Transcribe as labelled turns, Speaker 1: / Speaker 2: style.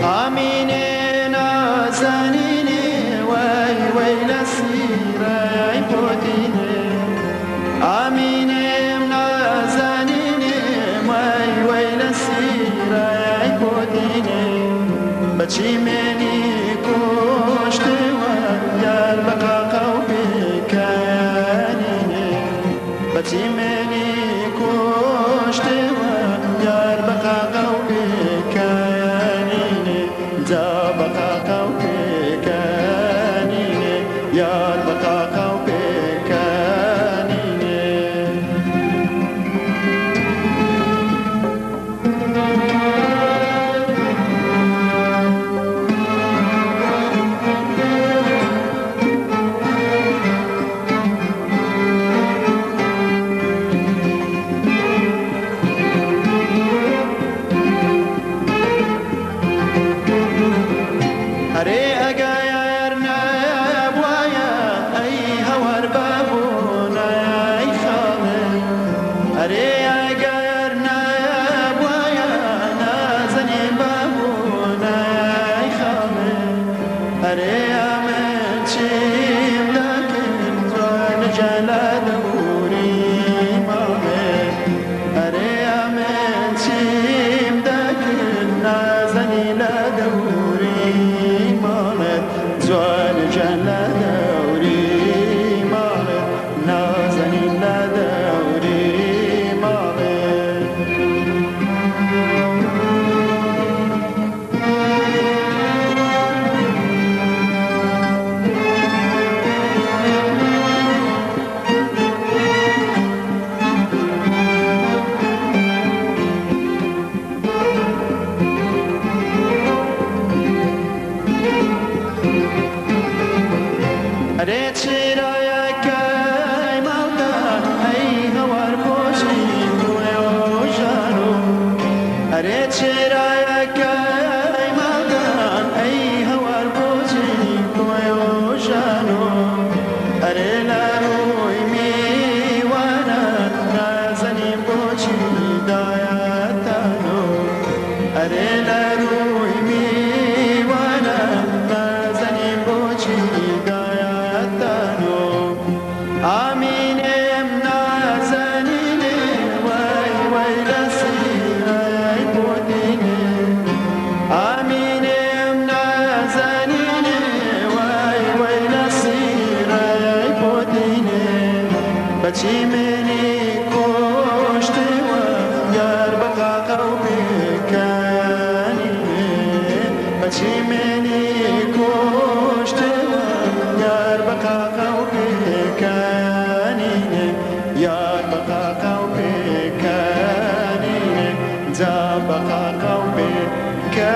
Speaker 1: آمینه نازنینه وای وای لسیره پودینه آمینه نازنینه وای وای لسیره پودینه بچی منی کشته و یار بقا قوی کنینه بچی منی کشته و یار بقا قوی کنینه جا بقا قوی کنینه یار بقا قوی کنینه هري أجاير نبوايا أي هوار بابونا أي خالي هري أجاير نبوايا نازني بابونا أي خالي هري أمن شيم لكن زوال جلا دوري مامي هري أمن شيم لكن نازني لا دوري زوال جلا دوري مالت نازنين لا دوري مالت هري تشيرايا كاي مالدا اي هوار بوشي كويو جانو هري تشيرايا كاي مالدا اي هوار بوشي كويو جانو هري لاروي ميوانا نازني بوشي داياتانو هري لاروي ميوانا نازني بوشي آمینه نازنینه وای وای لسیره پودینه آمینه نازنینه وای وای لسیره پودینه بچی منی کشته و یار بقا قوی کنینه بچی منی کشته و یار بقا قوی کنینه یار بقا قوی کنینه جا بقا قوی کنینه.